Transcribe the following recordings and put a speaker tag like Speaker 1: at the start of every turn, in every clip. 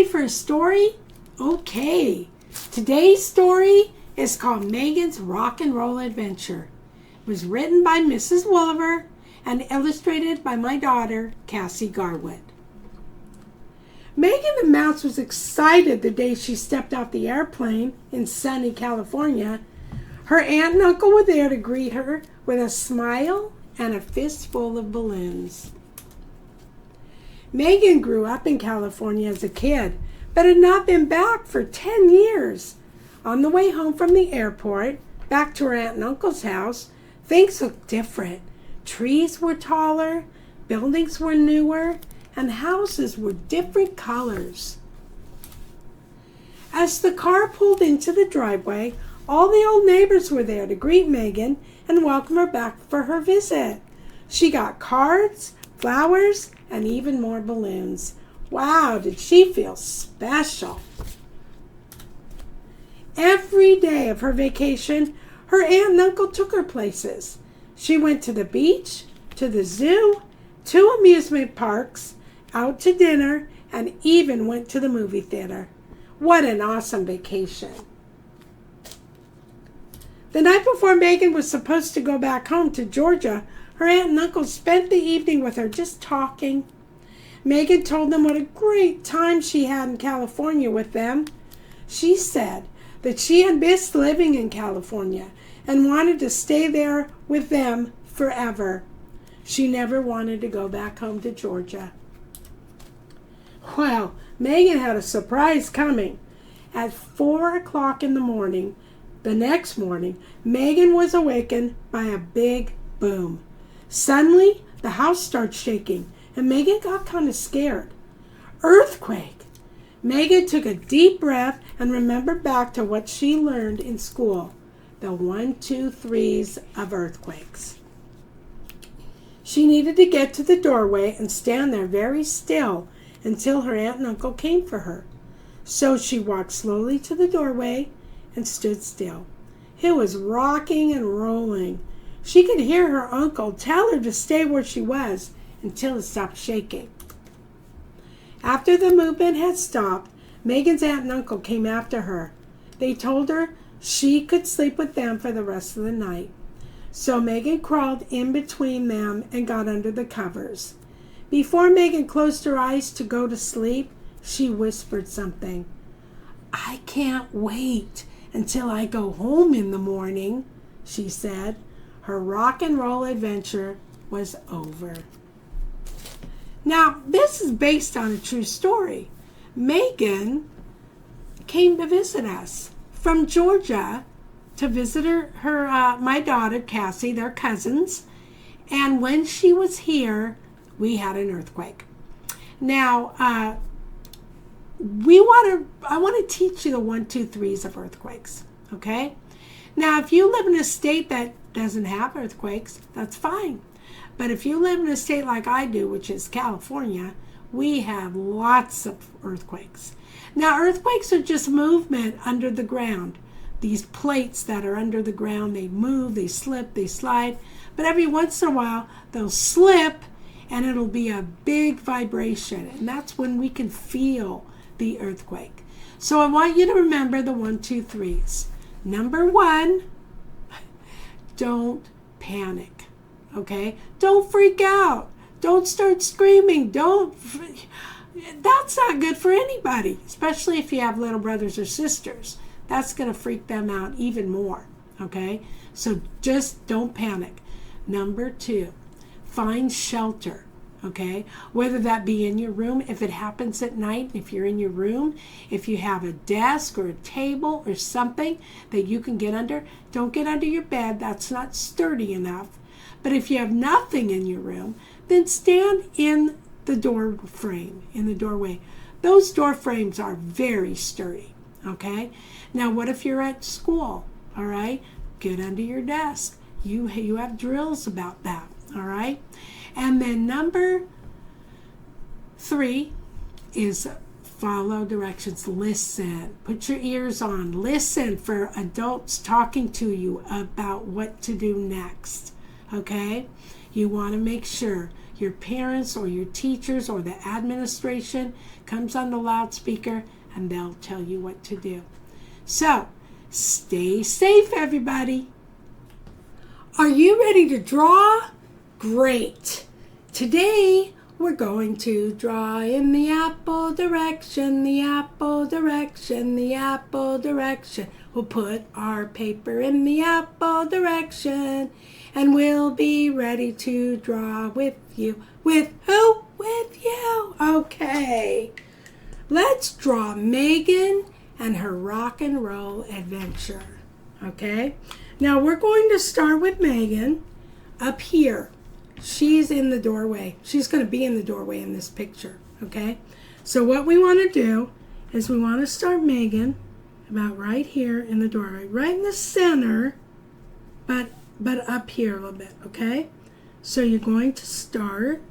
Speaker 1: for a story? Okay. Today's story is called Megan's Rock and Roll Adventure. It was written by Mrs. Wolliver and illustrated by my daughter, Cassie Garwood. Megan the Mouse was excited the day she stepped off the airplane in sunny California. Her aunt and uncle were there to greet her with a smile and a fistful of balloons. Megan grew up in California as a kid, but had not been back for 10 years. On the way home from the airport, back to her aunt and uncle's house, things looked different. Trees were taller, buildings were newer, and houses were different colors. As the car pulled into the driveway, all the old neighbors were there to greet Megan and welcome her back for her visit. She got cards, flowers, and even more balloons. Wow, did she feel special. Every day of her vacation, her aunt and uncle took her places. She went to the beach, to the zoo, to amusement parks, out to dinner, and even went to the movie theater. What an awesome vacation. The night before Megan was supposed to go back home to Georgia, her aunt and uncle spent the evening with her just talking. Megan told them what a great time she had in California with them. She said that she had missed living in California and wanted to stay there with them forever. She never wanted to go back home to Georgia. Well, Megan had a surprise coming. At 4 o'clock in the morning, the next morning, Megan was awakened by a big boom. Suddenly, the house started shaking, and Megan got kind of scared. Earthquake! Megan took a deep breath and remembered back to what she learned in school, the 1, 2, 3s of earthquakes. She needed to get to the doorway and stand there very still until her aunt and uncle came for her. So she walked slowly to the doorway and stood still. It was rocking and rolling. She could hear her uncle tell her to stay where she was until it stopped shaking. After the movement had stopped, Megan's aunt and uncle came after her. They told her she could sleep with them for the rest of the night. So Megan crawled in between them and got under the covers. Before Megan closed her eyes to go to sleep, she whispered something. "I can't wait until I go home in the morning," she said. Her rock and roll adventure was over. Now, this is based on a true story. Megan came to visit us from Georgia to visit my daughter, Cassie. They're cousins. And when she was here, we had an earthquake. Now, I want to teach you the 1, 2, 3s of earthquakes, okay? Now, if you live in a state that doesn't have earthquakes, that's fine. But if you live in a state like I do, which is California, we have lots of earthquakes. Now, earthquakes are just movement under the ground. These plates that are under the ground, they move, they slip, they slide. But every once in a while, they'll slip, and it'll be a big vibration. And that's when we can feel the earthquake. So I want you to remember the 1, 2, 3s. Number 1, don't panic, okay? Don't freak out. Don't start screaming. That's not good for anybody, especially if you have little brothers or sisters. That's going to freak them out even more, okay? So just don't panic. Number 2, find shelter. Okay, whether that be in your room, if it happens at night, if you're in your room, if you have a desk or a table or something that you can get under, don't get under your bed. That's not sturdy enough. But if you have nothing in your room, then stand in the door frame, in the doorway. Those door frames are very sturdy. Okay, now what if you're at school? All right, get under your desk. You have drills about that. All right. And then number 3 is follow directions. Listen. Put your ears on. Listen for adults talking to you about what to do next. Okay? You want to make sure your parents or your teachers or the administration comes on the loudspeaker and they'll tell you what to do. So, stay safe, everybody. Are you ready to draw? Great. Today, we're going to draw in the apple direction, the apple direction, the apple direction. We'll put our paper in the apple direction, and we'll be ready to draw with you. With who? With you. Okay. Let's draw Megan and her rock and roll adventure. Okay? Now we're going to start with Megan up here. She's in the doorway. She's going to be in the doorway in this picture. Okay? So what we want to do is we want to start Megan about right here in the doorway. Right in the center, but up here a little bit. Okay? So you're going to start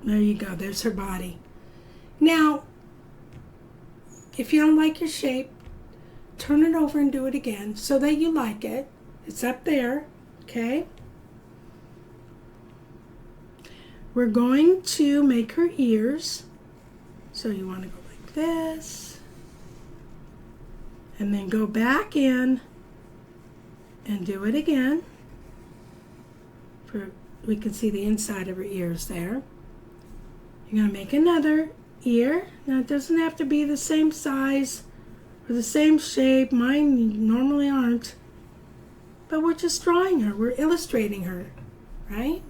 Speaker 1: there you go. There's her body. Now, if you don't like your shape, turn it over and do it again so that you like it. It's up there, okay? We're going to make her ears. So you want to go like this. And then go back in and do it again. We can see the inside of her ears there. You're going to make another ear. Now, it doesn't have to be the same size or the same shape. Mine normally aren't. But we're just drawing her. We're illustrating her, right?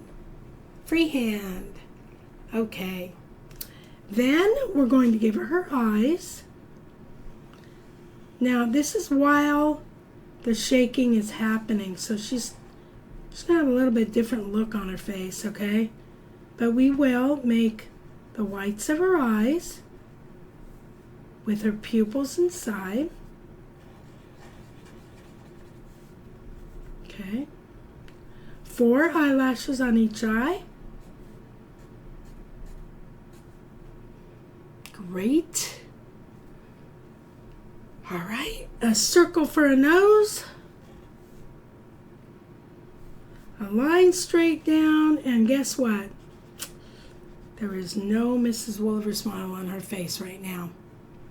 Speaker 1: Freehand. Okay. Then we're going to give her her eyes. Now, this is while the shaking is happening. So she's going to have a little bit different look on her face, okay? But we will make the whites of her eyes with her pupils inside. Okay. 4 eyelashes on each eye. Great. All right. A circle for a nose. A line straight down. And guess what? There is no Mrs. Wolliver smile on her face right now.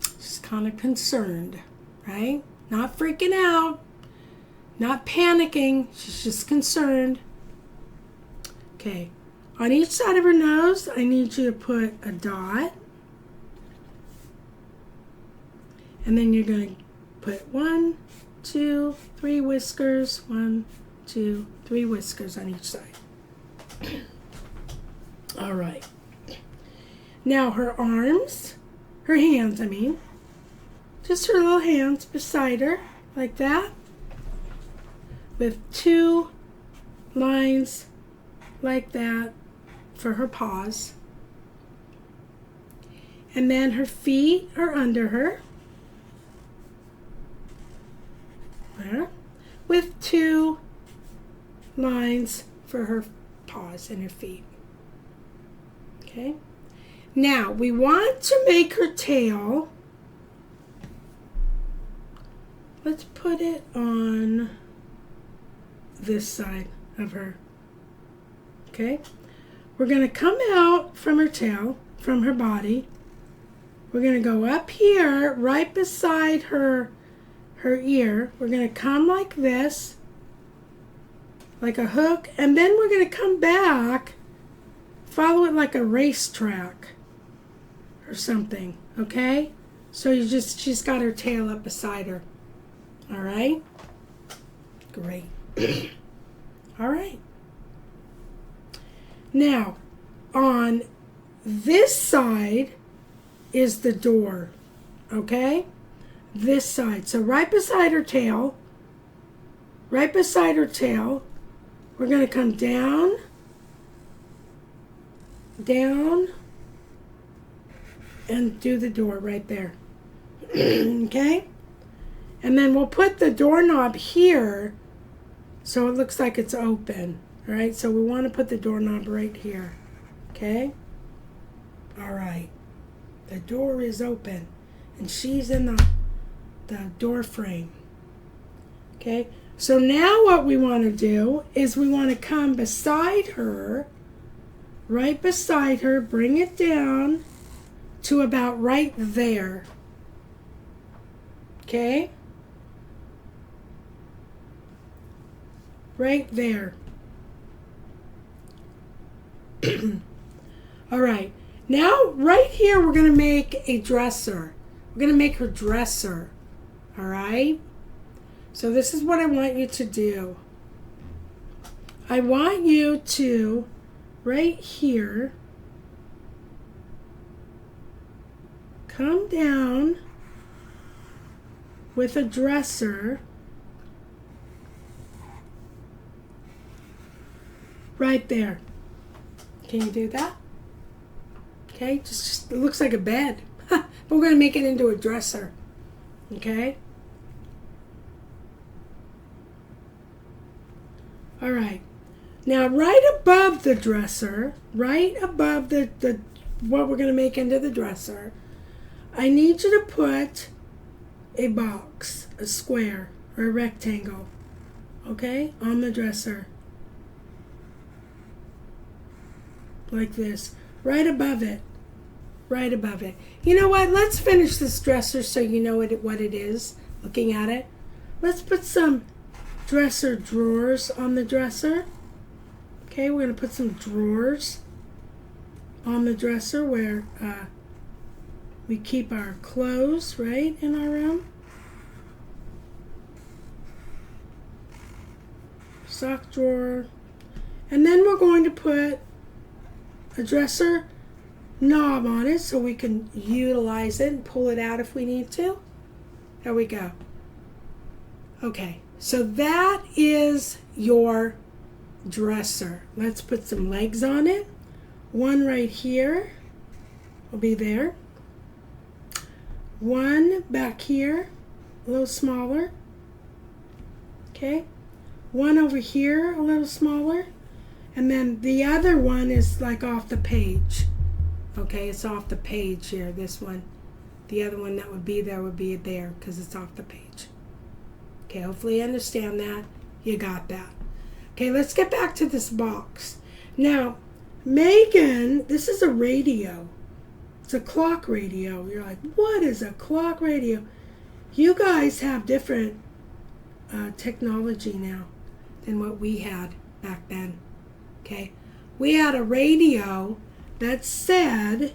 Speaker 1: She's kind of concerned, right? Not freaking out, not panicking. She's just concerned. Okay, on each side of her nose, I need you to put a dot. And then you're going to put 1, 2, 3 whiskers. 1, 2, 3 whiskers on each side. All right. Now her arms, her hands, I mean, just her little hands beside her, like that, with 2 lines like that for her paws. And then her feet are under her, there, with 2 lines for her paws and her feet. Okay? Now, we want to make her tail. Let's put it on this side of her. Okay? We're going to come out from her tail, from her body. We're going to go up here, right beside her ear. We're going to come like this, like a hook, and then we're going to come back, follow it like a racetrack or something, okay? So she's got her tail up beside her. All right? Great. All right. Now, on this side is the door, okay? This side. So right beside her tail, we're going to come down, and do the door right there. Okay? And then we'll put the doorknob here so it looks like it's open. All right? So we want to put the doorknob right here. Okay? All right. The door is open and she's in the door frame. Okay? So now what we want to do is we want to come beside her, right beside her, bring it down to about right there. Okay? Right there. All right. Now, right here, we're going to make a dresser. We're going to make her dresser. All right? So this is what I want you to do. I want you to, right here, come down with a dresser right there. Can you do that? Okay, just it looks like a bed. But we're going to make it into a dresser. Okay? All right. Now, right above the dresser, right above the what we're going to make into the dresser, I need you to put a box, a square, or a rectangle, okay, on the dresser. Like this. Right above it. Right above it. You know what? Let's finish this dresser so you know what it is, looking at it. Let's put some dresser drawers on the dresser. Okay, we're going to put some drawers on the dresser where we keep our clothes, right, in our room. Sock drawer. And then we're going to put a dresser knob on it so we can utilize it and pull it out if we need to. There we go. Okay, so that is your dresser. Let's put some legs on it. One right here will be there. One back here, a little smaller. Okay, one over here, a little smaller. And then the other one is like off the page. Okay, it's off the page here, this one. The other one that would be there because it's off the page. Okay, hopefully you understand that. You got that. Okay, let's get back to this box. Now, Megan, this is a radio. It's a clock radio. You're like, what is a clock radio? You guys have different technology now than what we had back then. Okay, we had a radio that said,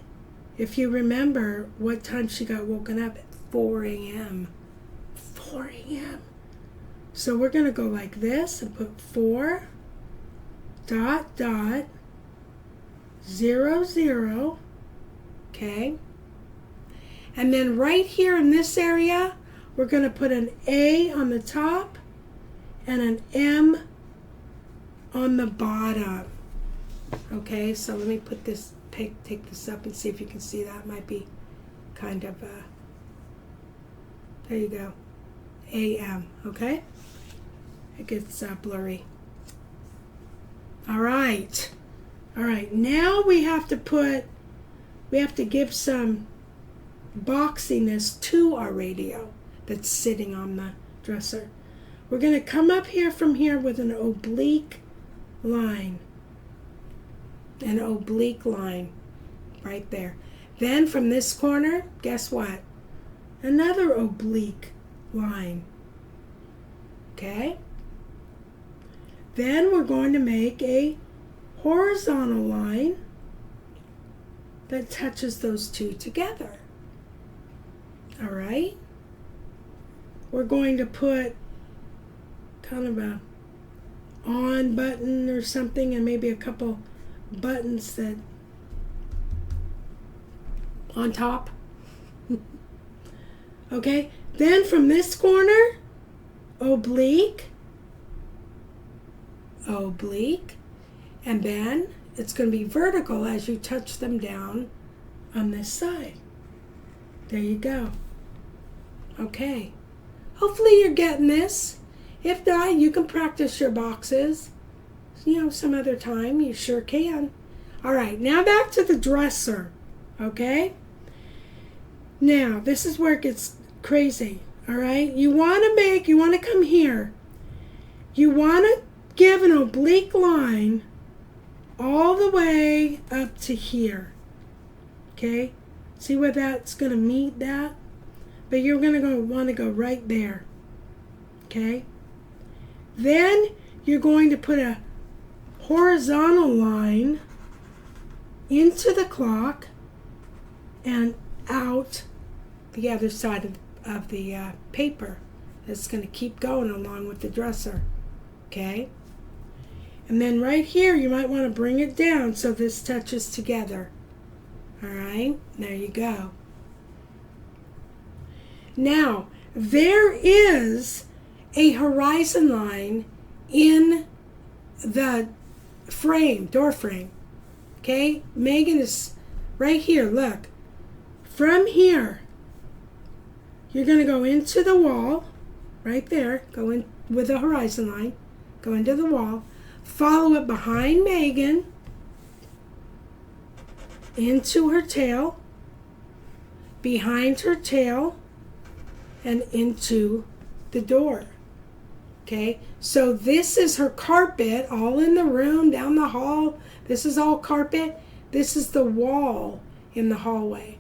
Speaker 1: if you remember, what time she got woken up at 4 a.m. 4 a.m. So we're going to go like this and put 4 ... 0 0. Okay. And then right here in this area, we're going to put an A on the top and an M on the bottom. Okay, so let me put this, take this up and see if you can see that. Might be kind of, there you go, AM, okay? It gets blurry. All right, now we have to give some boxiness to our radio that's sitting on the dresser. We're going to come up here from here with an oblique line. An oblique line right there. Then from this corner, guess what? Another oblique line. Okay? Then we're going to make a horizontal line that touches those two together. All right? We're going to put kind of a on button or something and maybe a couple buttons that on top. Okay, then from this corner, oblique, and then it's going to be vertical as you touch them down on this side. There you go. Okay, hopefully you're getting this. If not, you can practice your boxes, some other time. You sure can. All right, now back to the dresser, okay? Now, this is where it gets crazy, all right? You want to come here, You want to give an oblique line all the way up to here. Okay? See where that's going to meet that? But you're going to want to go right there. Okay? Then you're going to put a horizontal line into the clock and out the other side of the paper. That's going to keep going along with the dresser. Okay? And then right here, you might want to bring it down so this touches together. All right? There you go. Now, there is a horizon line in the frame, door frame. Okay? Megan is right here, look. From here, you're going to go into the wall, right there, go in with a horizon line, go into the wall, follow it behind Megan, into her tail, behind her tail, and into the door. Okay, so this is her carpet, all in the room, down the hall. This is all carpet. This is the wall in the hallway.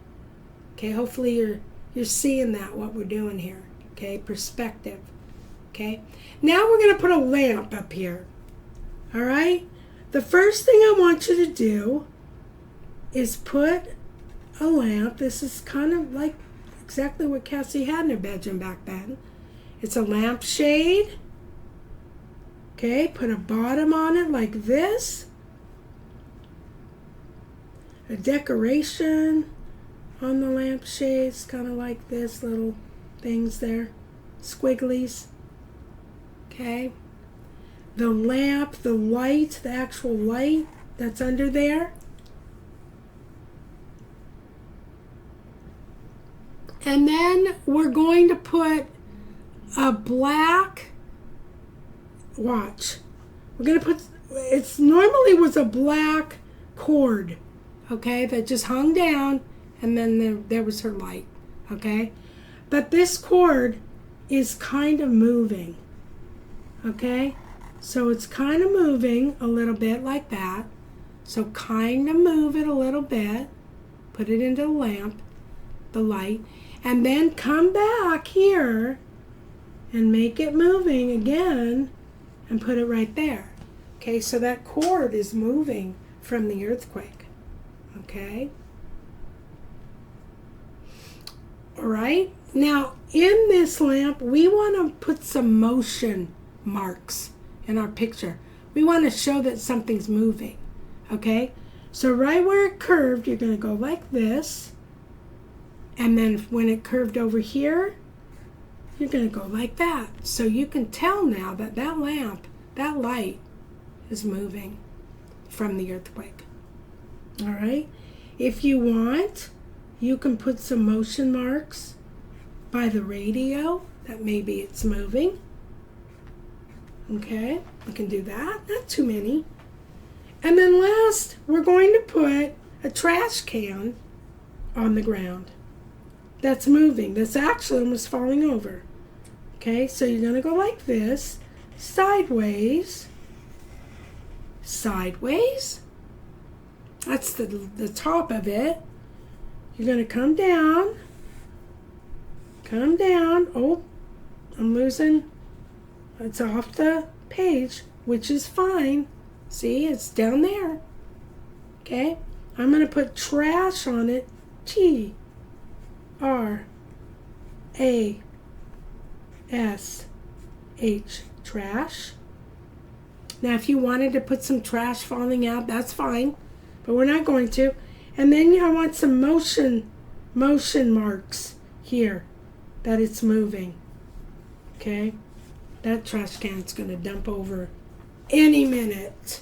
Speaker 1: Okay, hopefully you're seeing that, what we're doing here. Okay, perspective. Okay, now we're going to put a lamp up here. All right, the first thing I want you to do is put a lamp. This is kind of like exactly what Cassie had in her bedroom back then. It's a lampshade. Okay, put a bottom on it like this. A decoration on the lampshades, kind of like this, little things there, squigglies. Okay. The lamp, the light, the actual light that's under there. And then we're going to put a black, watch. We're going to put, it's normally was a black cord, okay, that just hung down, and then there was her light, okay? But this cord is kind of moving, okay? So it's kind of moving a little bit like that. So kind of move it a little bit, put it into the lamp, the light, and then come back here and make it moving again and put it right there. Okay, so that cord is moving from the earthquake. Okay? All right? Now, in this lamp, we want to put some motion marks in our picture. We want to show that something's moving. Okay? So right where it curved, you're going to go like this. And then when it curved over here, you're going to go like that. So you can tell now that that lamp, that light, is moving from the earthquake. All right? If you want, you can put some motion marks by the radio that maybe it's moving. Okay? We can do that. Not too many. And then last, we're going to put a trash can on the ground that's moving, that's actually almost falling over. Okay, so you're going to go like this, sideways, sideways. That's the top of it. You're going to come down. Oh, I'm losing. It's off the page, which is fine. See, it's down there. Okay, I'm going to put trash on it. T-R-A-S-H, trash. Now, if you wanted to put some trash falling out, that's fine, but we're not going to. And then I want some motion marks here that it's moving. Okay, that trash can's going to dump over any minute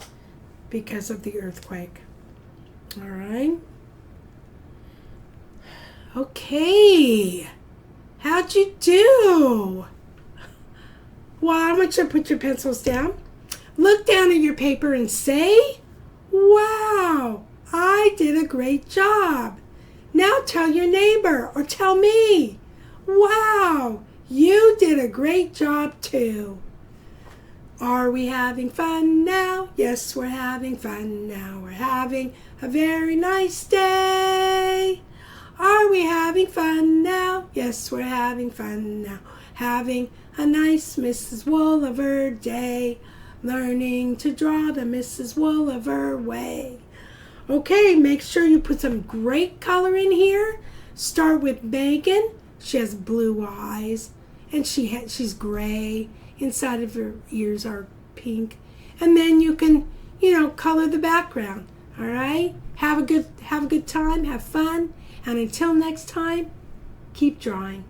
Speaker 1: because of the earthquake. All right. Okay, how'd you do? Well, I want you to put your pencils down. Look down at your paper and say, wow, I did a great job. Now tell your neighbor or tell me, wow, you did a great job too. Are we having fun now? Yes, we're having fun now. We're having a very nice day. Are we having fun now? Yes, we're having fun now. Having a nice Mrs. Wolliver day. Learning to draw the Mrs. Wolliver way. Okay, make sure you put some great color in here. Start with Megan. She has blue eyes, and she's gray. Inside of her ears are pink. And then you can, color the background. All right? Have a good time, have fun, and until next time, keep drawing.